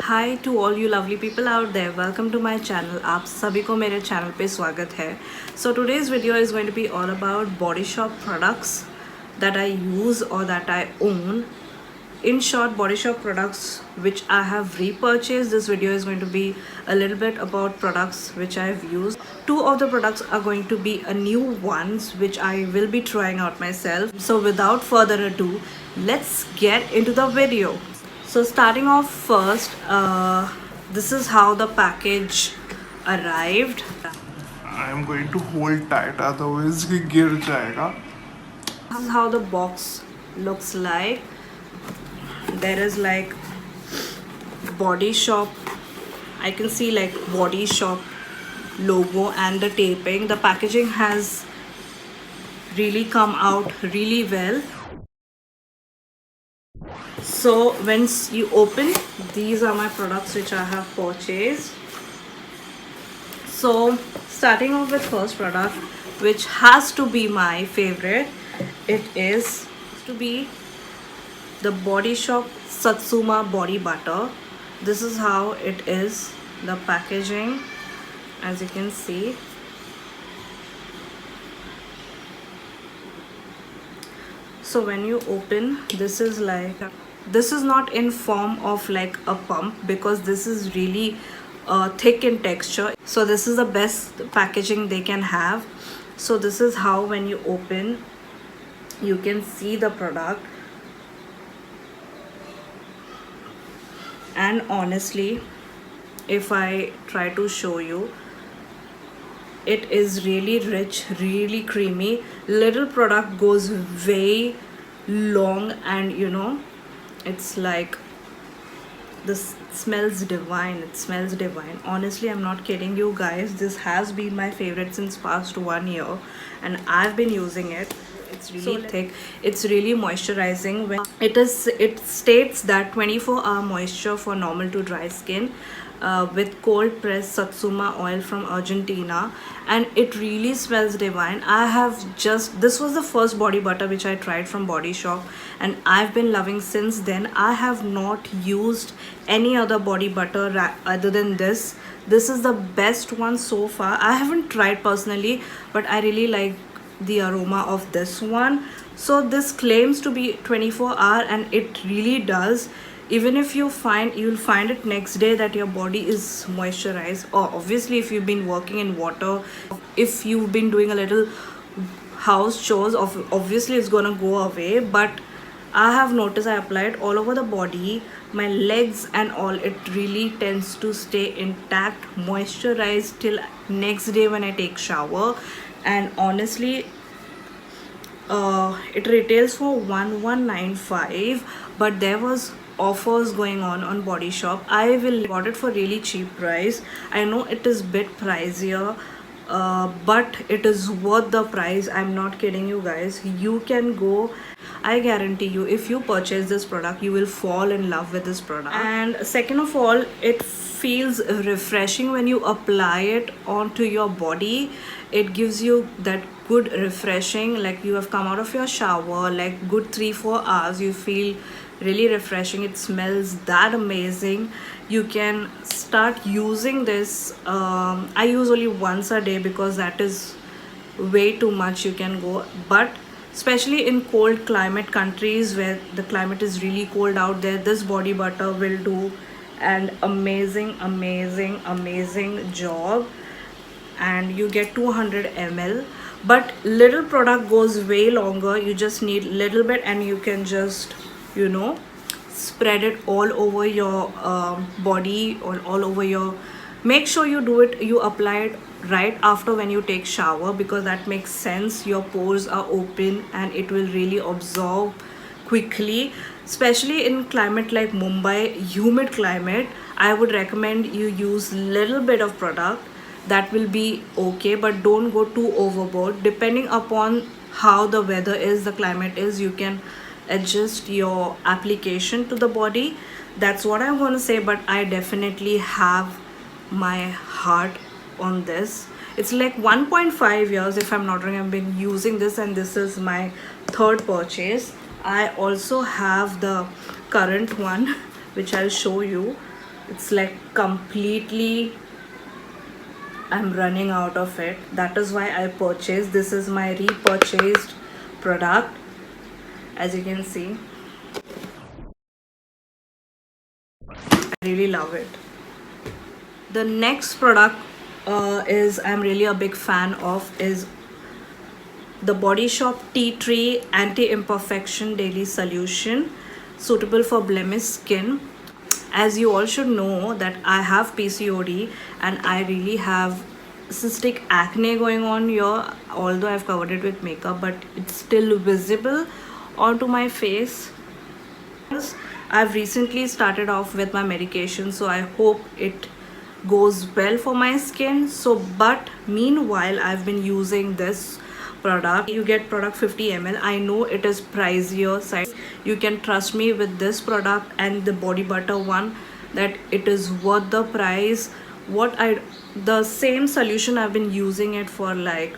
Hi to all you lovely people out there, welcome to my channel. आप सभी को मेरे चैनल पे स्वागत है। So today's video is going to be all about Body Shop products that I use or that I own. In short, body shop products which I have repurchased. This video is going to be a little bit about products which I've used. Two of the products are going to be a new ones which I will be trying out myself. So without further ado, let's get into the video. So starting off first, this is how the package arrived. I am going to hold tight, otherwise ये गिर जाएगा. This is how the box looks like. There is like body shop. I can see like body shop logo and the taping. The packaging has really come out really well. So once you open, these are my products which I have purchased. So starting off with first product which has to be my favorite, it is to be the Body Shop Satsuma body butter. This is how it is, the packaging, as you can see. So when you open, this is like, this is not in form of like a pump because this is really thick in texture. So this is the best packaging they can have. So this is how when you open, you can see the product. And honestly, if I try to show you, it is really rich, really creamy. Little product goes way long, and you know, it's like, this smells divine. It smells divine. Honestly, I'm not kidding you guys. This has been my favorite since past 1 year, and I've been using it. It's really thick. It's really moisturizing. When it states that 24-hour moisture for normal to dry skin, with cold pressed satsuma oil from Argentina, and it really smells divine. This was the first body butter which I tried from Body Shop, and I've been loving since then. I have not used any other body butter other than this. This is the best one so far. I haven't tried personally, but I really like the aroma of this one. So this claims to be 24-hour, and it really does. Even if you'll find it next day that your body is moisturized, or obviously if you've been working in water, if you've been doing a little house chores, obviously it's gonna go away. But I have noticed I apply it all over the body, my legs and all. It really tends to stay intact, moisturized till next day when I take shower. And honestly, it retails for 1195, but there was offers going on Body Shop. I will got it for really cheap price. I know it is bit pricier, but it is worth the price. I'm not kidding you guys. You can go, I guarantee you, if you purchase this product, you will fall in love with this product. And second of all, it feels refreshing when you apply it onto your body. It gives you that good refreshing, like you have come out of your shower, like good 3-4 hours, you feel really refreshing. It smells that amazing. You can start using this. I use only once a day because that is way too much. You can go, but especially in cold climate countries where the climate is really cold out there, this body butter will do an amazing job. And you get 200 ml, but little product goes way longer. You just need little bit, and you can just, you know, spread it all over your body or all over your. Make sure you do it, you apply it right after when you take shower, because that makes sense. Your pores are open and it will really absorb quickly. Especially in climate like Mumbai, humid climate, I would recommend you use little bit of product. That will be okay, but don't go too overboard. Depending upon how the weather is, the climate is, you can adjust your application to the body. That's what I'm going to say, but I definitely have my heart on this. It's like 1.5 years, if I'm not wrong, I've been using this, and this is my third purchase. I also have the current one which I'll show you. It's like completely I'm running out of it. That is why I purchased. This is my repurchased product. As you can see, I really love it. The next product is I'm really a big fan of is the Body Shop Tea Tree Anti-Imperfection Daily Solution, suitable for blemished skin. As you all should know that I have PCOD and I really have cystic acne going on here, although I've covered it with makeup, but it's still visible onto my face. I've recently started off with my medication, so I hope it goes well for my skin. So but meanwhile I've been using this product. You get product 50 ml. I know it is pricier side. You can trust me with this product and the body butter one that it is worth the price. The same solution I've been using it for like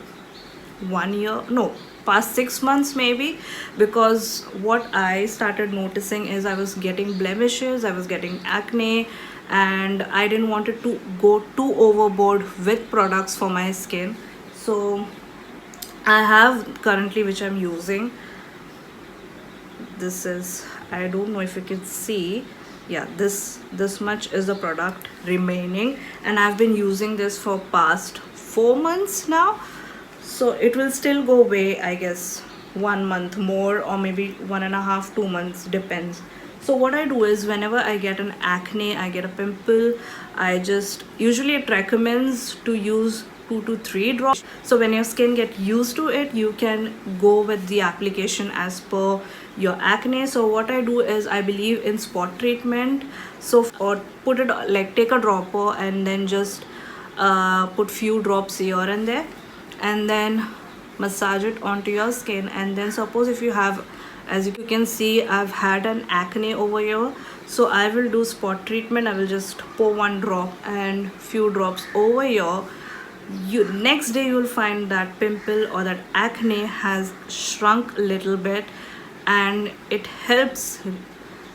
1 year, no, past 6 months maybe, because what I started noticing is I was getting blemishes, I was getting acne, and I didn't want it to go too overboard with products for my skin. So I have currently, which I'm using, this is, I don't know if you can see, yeah, this much is the product remaining, and I've been using this for past 4 months now. So it will still go away, I guess 1 month more, or maybe 1.5 2 months, depends. So what I do is whenever I get an acne, I get a pimple, I just usually it recommends to use 2 to 3 drops. So when your skin get used to it, you can go with the application as per your acne. So what I do is I believe in spot treatment. So or put it like take a dropper and then just put few drops here and there, and then massage it onto your skin. And then suppose if you have, as you can see, I've had an acne over here, so I will do spot treatment. I will just pour 1 drop and few drops over here. Next day you will find that pimple or that acne has shrunk a little bit, and it helps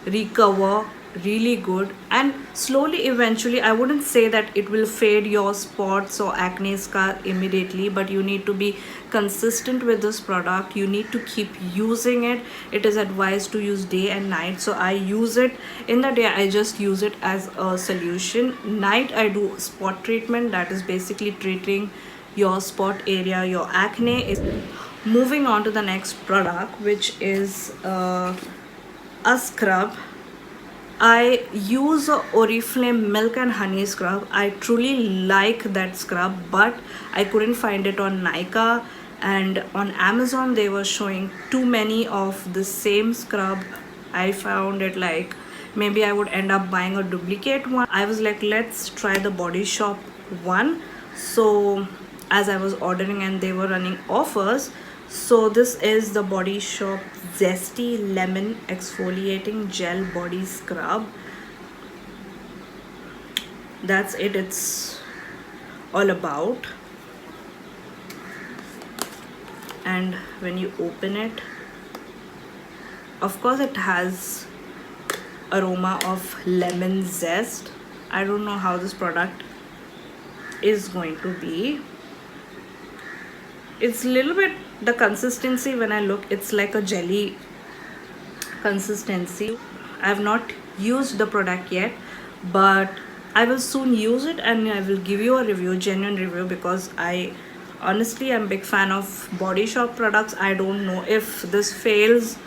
recover really good. And slowly, eventually, I wouldn't say that it will fade your spots or acne scar immediately, but you need to be consistent with this product. You need to keep using it. It is advised to use day and night. So I use it in the day, I just use it as a solution. Night I do spot treatment, that is basically treating your spot area, your acne. Moving on to the next product, which is a scrub. I use Oriflame Milk and Honey scrub. I truly like that scrub, but I couldn't find it on Nykaa, and on Amazon they were showing too many of the same scrub. I found it like maybe I would end up buying a duplicate one. I was like, let's try the Body Shop one. So as I was ordering and they were running offers, so this is the Body Shop Zesty Lemon Exfoliating Gel Body Scrub. That's it, it's all about. And when you open it, of course it has aroma of lemon zest. I don't know how this product is going to be. It's a little bit, the consistency when I look, it's like a jelly consistency. I have not used the product yet, but I will soon use it and I will give you a review, genuine review, because I honestly am a big fan of Body Shop products. I don't know if this fails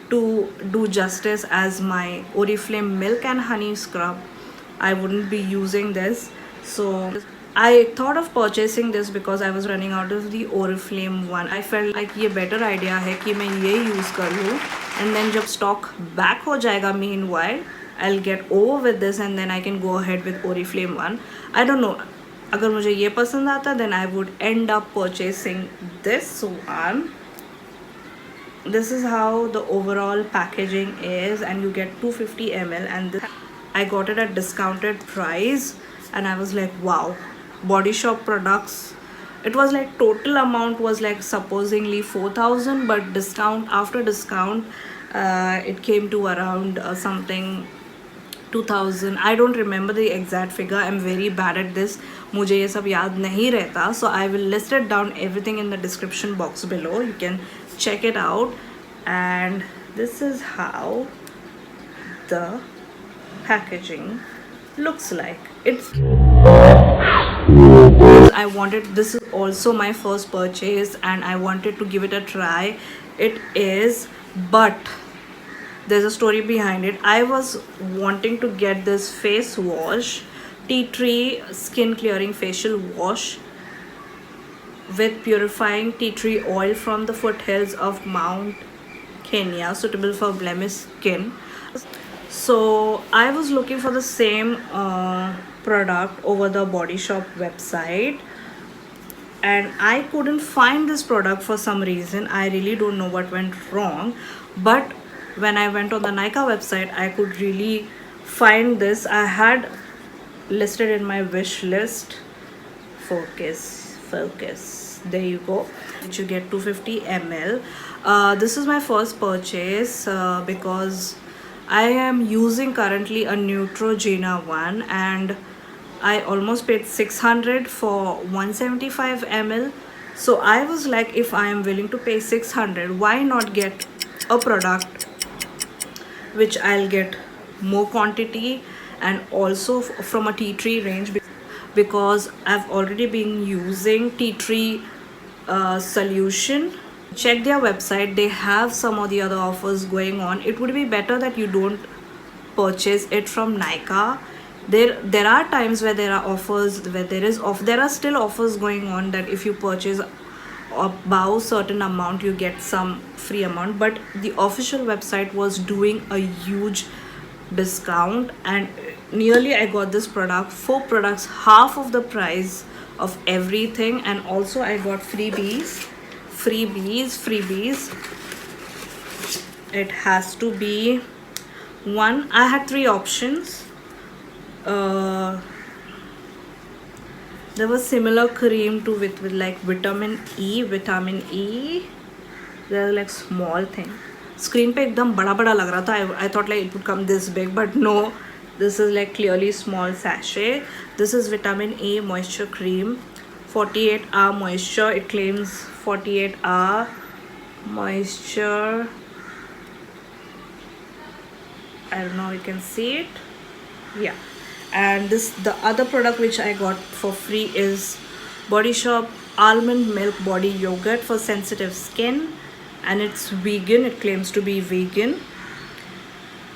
to do justice as my Oriflame Milk and Honey scrub. I wouldn't be using this. So I thought of purchasing this because I was running out of the Oriflame one. I felt like ये better idea है कि मैं ये use कर लूँ, and then जब stock back हो जाएगा, meanwhile I'll get over with this and then I can go ahead with Oriflame one. I don't know, अगर मुझे ये पसंद आता then I would end up purchasing this one. This is how the overall packaging is, and you get 250 ml, and this, I got it at discounted price, and I was like, wow. Body Shop products, it was like total amount was like supposedly 4,000, but discount after discount it came to around something 2000, I don't remember the exact figure. I'm very bad at this. मुझे ये सब याद नहीं रहता. So I will list it down everything in the description box below. You can check it out. And this is how the packaging looks like. I wanted, this is also my first purchase and I wanted to give it a try. It is, but there's a story behind it. I was wanting to get this face wash, tea tree skin clearing facial wash with purifying tea tree oil from the foothills of Mount Kenya, suitable for blemish skin. So I was looking for the same product over the Body Shop website and I couldn't find this product for some reason. I really don't know what went wrong, but when I went on the Nykaa website, I could really find this. I had listed in my wish list. Focus, there you go. You get 250 ml. This is my first purchase because I am using currently a Neutrogena one and I almost paid 600 for 175 ml. So I was like, if I am willing to pay 600, why not get a product which I'll get more quantity and also from a tea tree range, because I've already been using tea tree solution. Check their website, they have some of the other offers going on. It would be better that you don't purchase it from Nykaa. There are times where there are offers, where there are still offers going on that if you purchase above certain amount you get some free amount, but the official website was doing a huge discount and nearly I got this product, 4 products, half of the price of everything, and also I got freebies. It has to be one. I had 3 options. There was similar cream to with like vitamin E. They're like small thing. Screen पे एकदम बड़ा बड़ा लग रहा था. I thought like it would come this big, but no. This is like clearly small sachet. This is vitamin E moisture cream, 48-hour moisture. It claims 48-hour moisture. I don't know, you can see it. Yeah. And this, the other product which I got for free is Body Shop almond milk body yogurt for sensitive skin, and it's vegan. It claims to be vegan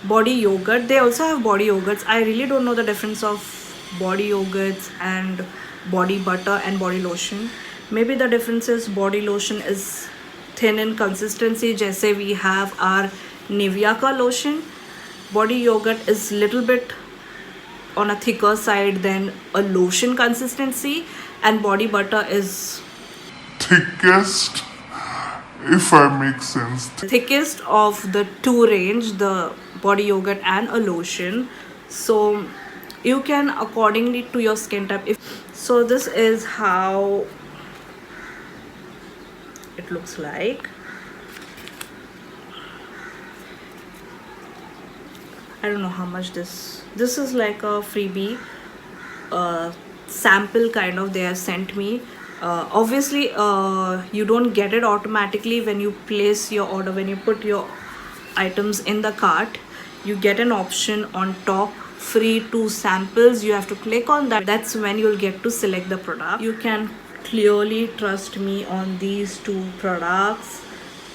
body yogurt. They also have body yogurts. I really don't know the difference of body yogurts and body butter and body lotion. Maybe the difference is body lotion is thin in consistency, जैसे we have our Nivea का lotion. Body yogurt is little bit on a thicker side than a lotion consistency, and body butter is Thickest, if I make sense. thickest of the two range, the body yogurt and a lotion. So you can accordingly to your skin type. So this is how it looks like. I don't know how much this is like a freebie sample kind of they have sent me. Obviously you don't get it automatically when you place your order. When you put your items in the cart, you get an option on top, free 2 samples. You have to click on that. That's when you'll get to select the product. You can clearly trust me on these 2 products.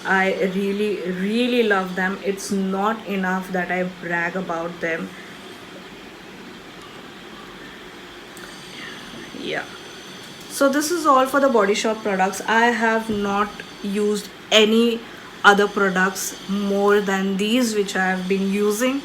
I really love them. It's not enough that I brag about them. Yeah, so this is all for the Body Shop products. I have not used any other products more than these which I have been using,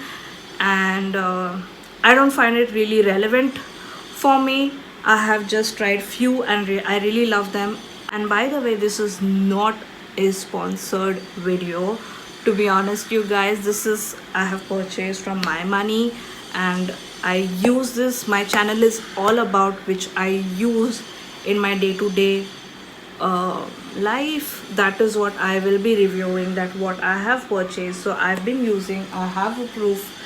and I don't find it really relevant for me. I have just tried few and I really love them. And by the way, this is not a sponsored video, to be honest you guys. This is, I have purchased from my money and I use this. My channel is all about which I use in my day-to-day life. That is what I will be reviewing, that what I have purchased. So I've been using, I have a proof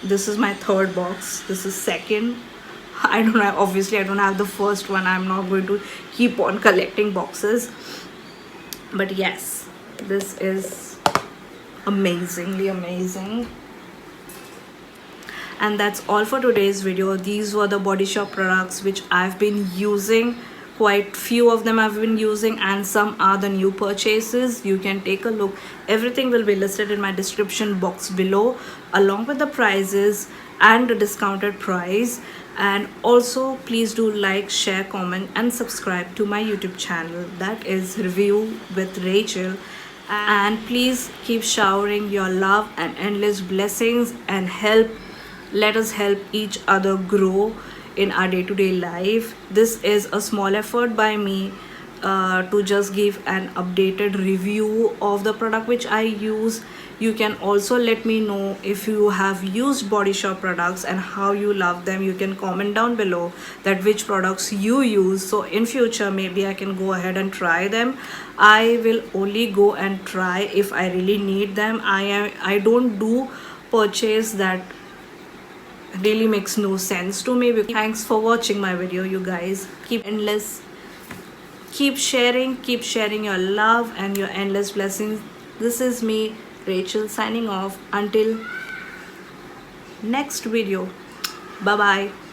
this is my third box. This is second. I don't know, obviously I don't have the first one. I'm not going to keep on collecting boxes, but yes, this is amazingly amazing. And that's all for today's video. These were the Body Shop products which I've been using. Quite few of them I've been using, and some are the new purchases. You can take a look. Everything will be listed in my description box below, along with the prices and the discounted price. And also please do like, share, comment and subscribe to my YouTube channel, that is Review with Rachel. And please keep showering your love and endless blessings, and let us help each other grow in our day-to-day life. This is a small effort by me to just give an updated review of the product which I use. You can also let me know if you have used Body Shop products and how you love them. You can comment down below that which products you use, so in future maybe I can go ahead and try them. I will only go and try if I really need them. I don't do purchase that really makes no sense to me. Thanks for watching my video, you guys. Keep sharing your love and your endless blessings. This is me, Rachel, signing off until next video. Bye bye.